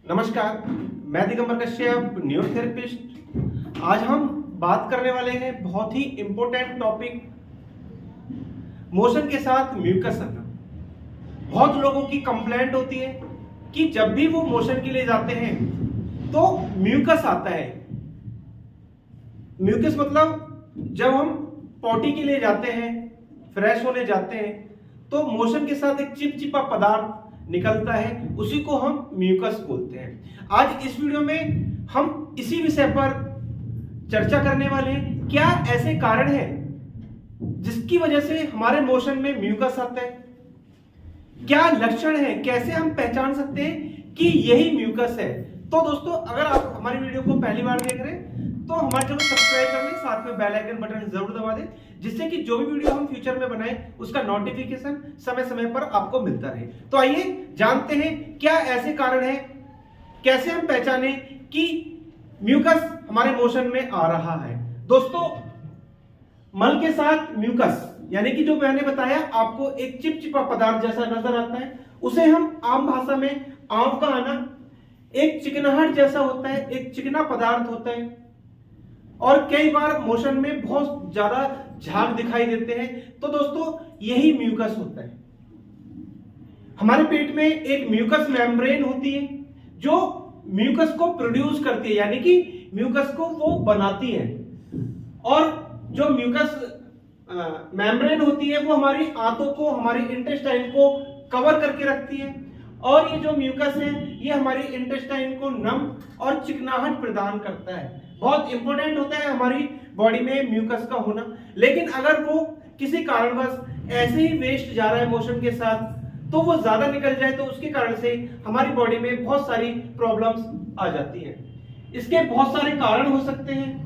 नमस्कार, मैं दिगंबर कश्यप, न्यूरोथेरेपिस्ट। आज हम बात करने वाले हैं बहुत ही इंपॉर्टेंट टॉपिक, मोशन के साथ म्यूकस आना। बहुत लोगों की कंप्लेंट होती है कि जब भी वो मोशन के लिए जाते हैं तो म्यूकस आता है। म्यूकस मतलब जब हम पॉटी के लिए जाते हैं, फ्रेश होने जाते हैं, तो मोशन के साथ एक चिपचिपा पदार्थ निकलता है, उसी को हम म्यूकस बोलते हैं। आज इस वीडियो में हम इसी विषय पर चर्चा करने वाले हैं। क्या ऐसे कारण हैं जिसकी वजह से हमारे मोशन में म्यूकस आता है? क्या लक्षण है? कैसे हम पहचान सकते हैं कि यही म्यूकस है? तो दोस्तों, अगर आप हमारी वीडियो को पहली बार देख रहे हैं तो हमारे चैनल को सब्सक्राइब कर लें, साथ में बेल आइकन बटन जरूर दबा दें, जिससे कि जो भी वीडियो हम फ्यूचर में बनाएं उसका नोटिफिकेशन समय समय पर आपको मिलता रहे। तो आइए जानते हैं क्या ऐसे कारण हैं, कैसे हम पहचाने कि म्यूकस हमारे मोशन में आ रहा है। दोस्तों, मल के साथ म्यूकस यानी कि जो मैंने बताया आपको, एक चिपचिपा पदार्थ जैसा नजर आता है, उसे हम आम भाषा में आंव का आना, एक चिकनाहट जैसा होता है, एक चिकना पदार्थ होता है, और कई बार मोशन में बहुत ज्यादा झाग दिखाई देते हैं। तो दोस्तों, यही म्यूकस होता है। हमारे पेट में एक म्यूकस मेम्ब्रेन होती है जो म्यूकस को प्रोड्यूस करती है, यानी कि म्यूकस को वो बनाती है। और जो म्यूकस मेम्ब्रेन होती है वो हमारी आंतों को, हमारी इंटेस्टाइन को कवर करके रखती है, और ये जो म्यूकस है ये हमारी इंटेस्टाइन को नम और चिकनाहट प्रदान करता है। बहुत इंपॉर्टेंट होता है हमारी बॉडी में म्यूकस का होना। लेकिन अगर वो किसी कारणवश ऐसे ही वेस्ट जा रहा है मोशन के साथ, तो वो ज्यादा निकल जाए, तो उसके कारण से हमारी बॉडी में बहुत सारी प्रॉब्लम्स आ जाती हैं। इसके बहुत सारे कारण हो सकते हैं।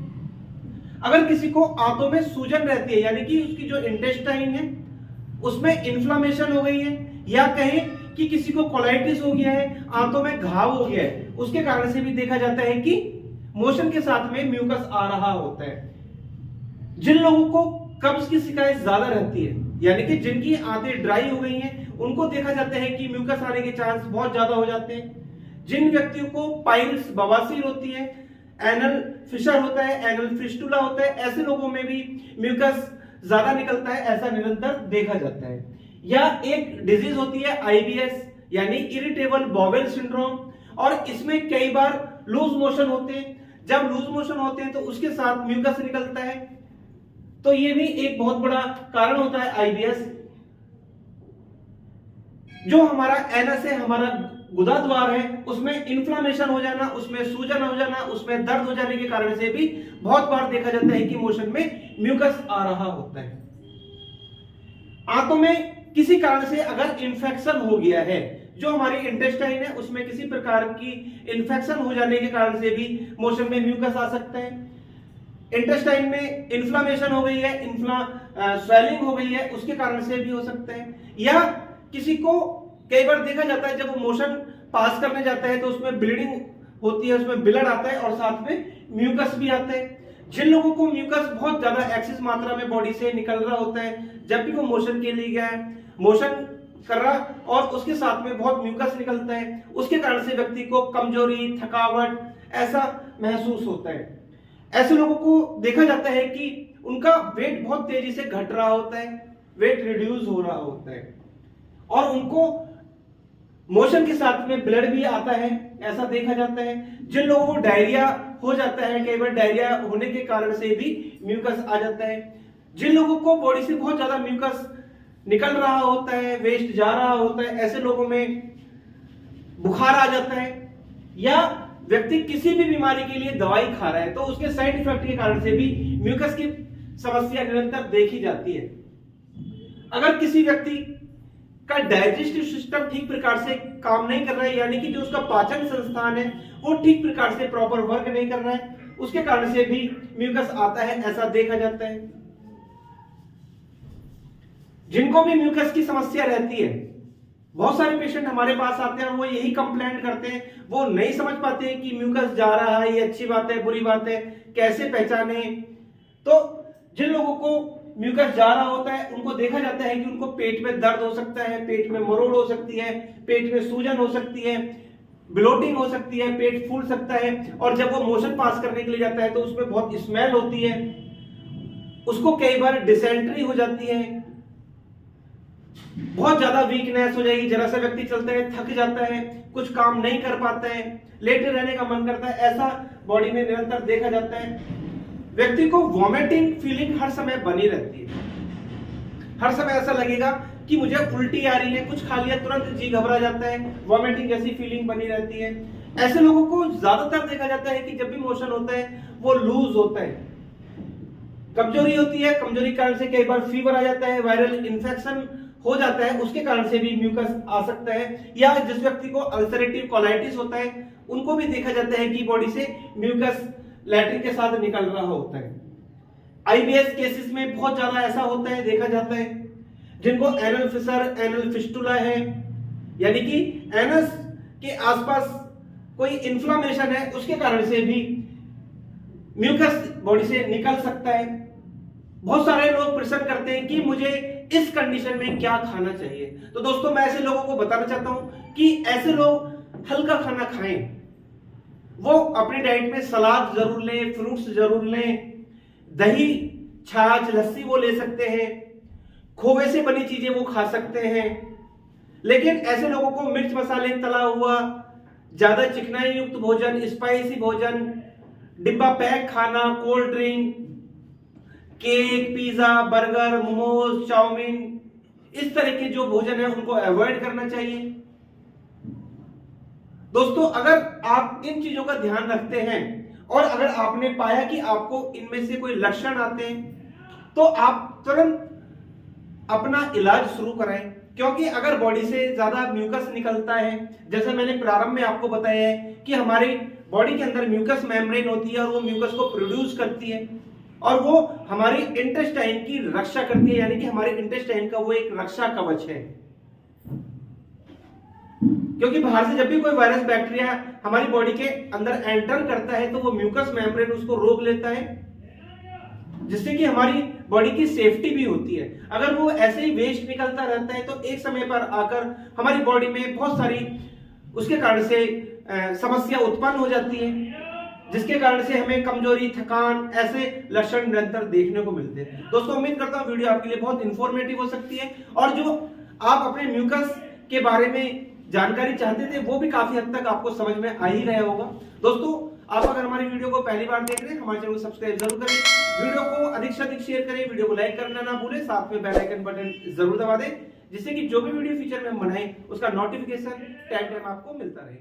अगर किसी को आंतों में सूजन रहती है, यानी कि उसकी जो इंटेस्टाइन है उसमें इन्फ्लामेशन हो गई है, या कहें कि किसी को कोलाइटिस हो गया है, आंतों में घाव हो गया है, उसके कारण से भी देखा जाता है कि मोशन के साथ में म्यूकस आ रहा होता है। जिन लोगों को कब्ज की शिकायत ज्यादा रहती है, यानी कि जिनकी आंतें ड्राई हो गई हैं, उनको देखा जाता है कि म्यूकस आने के चांस बहुत ज्यादा हो जाते हैं। जिन व्यक्तियों को पाइल्स, बवासीर होती है, एनल फिशर होता है, एनल फिस्टुला होता है, ऐसे लोगों में भी म्यूकस ज्यादा निकलता है, ऐसा निरंतर देखा जाता है। या एक डिजीज होती है आईबीएस, यानी इरिटेबल बाउल सिंड्रोम, और इसमें कई बार लूज मोशन होते हैं। जब लूज मोशन होते हैं तो उसके साथ म्यूकस निकलता है, तो ये भी एक बहुत बड़ा कारण होता है आईबीएस। जो हमारा एनस है, हमारा गुदा द्वार है, उसमें इन्फ्लामेशन हो जाना, उसमें सूजन हो जाना, उसमें दर्द हो जाने के कारण से भी बहुत बार देखा जाता है कि मोशन में म्यूकस आ रहा होता है। आंतों में किसी कारण से अगर इंफेक्शन हो गया है, जो हमारी इंटेस्टाइन है उसमें किसी प्रकार की इंफेक्शन हो जाने के कारण से भी मोशन में म्यूकस आ सकता है। इंटेस्टाइन में इन्फ्लामेशन हो गई है, स्वेलिंग हो गई है, उसके कारण से भी हो सकता है। या किसी को कई बार देखा जाता है जब वो मोशन पास करने जाता है तो उसमें ब्लीडिंग होती है, उसमें ब्लड आता है और साथ में म्यूकस भी आता है। जिन लोगों को म्यूकस बहुत ज्यादा एक्सेस मात्रा में बॉडी से निकल रहा होता है, जब भी वो मोशन के लिए गया है, मोशन कर रहा और उसके साथ में बहुत म्यूकस निकलता है, उसके कारण से व्यक्ति को कमजोरी, थकावट ऐसा महसूस होता है। ऐसे लोगों को देखा जाता है कि उनका वेट बहुत तेजी से घट रहा होता है, वेट रिड्यूस हो रहा होता है, और उनको मोशन के साथ में ब्लड भी आता है, ऐसा देखा जाता है। जिन लोगों को डायरिया हो जाता है, कई बार डायरिया होने के कारण से भी म्यूकस आ जाता है। जिन लोगों को बॉडी से बहुत ज्यादा म्यूकस निकल रहा होता है, वेस्ट जा रहा होता है, ऐसे लोगों में बुखार आ जाता है। या व्यक्ति किसी भी बीमारी के लिए दवाई खा रहा है तो उसके साइड इफेक्ट के कारण से भी म्यूकस की समस्या निरंतर देखी जाती है। अगर किसी व्यक्ति का डाइजेस्टिव सिस्टम ठीक प्रकार से काम नहीं कर रहा है, यानी कि जो उसका पाचन संस्थान है वो ठीक प्रकार से प्रॉपर वर्क नहीं कर रहा है, उसके कारण से भी म्यूकस आता है, ऐसा देखा जाता है। जिनको भी म्यूकस की समस्या रहती है, बहुत सारे पेशेंट हमारे पास आते हैं और वो यही कंप्लेंट करते हैं, वो नहीं समझ पाते हैं कि म्यूकस जा रहा है, ये अच्छी बात है, बुरी बात है, कैसे पहचाने। तो जिन लोगों को म्यूकस जा रहा होता है उनको देखा जाता है कि उनको पेट में दर्द हो सकता है, पेट में मरोड़ हो सकती है, पेट में सूजन हो सकती है, ब्लोटिंग हो सकती है, पेट फूल सकता है। और जब वो मोशन पास करने के लिए जाता है तो उसमें बहुत स्मेल होती है, उसको कई बार डिसेंट्री हो जाती है, बहुत ज्यादा वीकनेस हो जाएगी, जरा सा व्यक्ति चलता है थक जाता है, कुछ काम नहीं कर पाता है, लेटे रहने का मन करता है, ऐसा बॉडी में निरंतर देखा जाता है। व्यक्ति को वॉमिटिंग फीलिंग हर समय बनी रहती है, हर समय ऐसा लगेगा कि मुझे उल्टी आ रही है, कुछ खा लिया तुरंत जी घबरा जाता है, वॉमिटिंग जैसी फीलिंग बनी रहती है। ऐसे लोगों को ज्यादातर देखा जाता है कि जब भी मोशन होता है वो लूज होता है, कमजोरी होती है, कमजोरी के कारण से कई बार फीवर आ जाता है, वायरल इन्फेक्शन हो जाता है, उसके कारण से भी म्यूकस आ सकता है। या जिस व्यक्ति को अल्सरेटिव कोलाइटिस होता है उनको भी देखा जाता है कि बॉडी से म्यूकस लैट्रिन के साथ निकल रहा होता है। आईबीएस केसेस में बहुत ज्यादा ऐसा होता है, देखा जाता है, जिनको एनल फिशर, एनल फिस्टुला है, यानी कि एनस के आसपास कोई इन्फ्लामेशन है, उसके कारण से भी म्यूकस बॉडी से निकल सकता है। बहुत सारे लोग प्रश्न करते हैं कि मुझे इस कंडीशन में क्या खाना चाहिए। तो दोस्तों मैं ऐसे लोगों को बताना चाहता हूं कि ऐसे लोग हल्का खाना खाएं, वो अपनी डाइट में सलाद जरूर लें, फ्रूट्स जरूर लें, दही, छाछ, लस्सी वो ले सकते हैं, खोवे से बनी चीजें वो खा सकते हैं। लेकिन ऐसे लोगों को मिर्च मसाले, तला हुआ, ज्यादा चिकनाई युक्त भोजन, स्पाइसी भोजन, डिब्बा पैक खाना, cold drink, cake, pizza, burger, momos, chowmein, इस तरह के जो भोजन है उनको अवॉइड करना चाहिए। दोस्तों अगर आप इन चीजों का ध्यान रखते हैं और अगर आपने पाया कि आपको इनमें से कोई लक्षण आते हैं तो आप तुरंत अपना इलाज शुरू कराएं, क्योंकि अगर बॉडी से ज्यादा म्यूकस निकलता है, जैसे मैंने प्रारंभ में आपको बताया है कि हमारी बॉडी के अंदर म्यूकस मेम्ब्रेन होती है और वो म्यूकस को प्रोड्यूस करती है और वो हमारी इंटेस्टाइन की रक्षा करती है, यानी कि हमारे इंटेस्टाइन का वो एक रक्षा कवच है। क्योंकि बाहर से जब भी कोई वायरस बैक्टीरिया हमारी बॉडी के अंदर एंटर करता है तो वो म्यूकस मेम्ब्रेन उसको रोक लेता है, जिससे कि हमारी बॉडी की सेफ्टी भी होती है। अगर वो ऐसे ही वेस्ट निकलता रहता है तो एक समय पर आकर हमारी बॉडी में बहुत सारी उसके कारण से समस्या उत्पन्न हो जाती है, जिसके कारण से हमें कमजोरी, थकान, ऐसे लक्षण निरंतर देखने को मिलते हैं। दोस्तों उम्मीद करता हूं वीडियो आपके लिए बहुत इंफॉर्मेटिव हो सकती है और जो आप अपने म्यूकस के बारे में जानकारी चाहते थे वो भी काफी हद तक आपको समझ में आ ही गया होगा। दोस्तों आप अगर हमारी वीडियो को पहली बार देख रहे हैं हमारे चैनल को सब्सक्राइब जरूर करें, वीडियो को अधिक से अधिक शेयर करें, वीडियो को लाइक करना ना भूलें, साथ में बेल आइकन बटन जरूर दबा दें, जिससे कि जो भी वीडियो फ्यूचर में हम बनाएं उसका नोटिफिकेशन टाइम आपको मिलता रहे।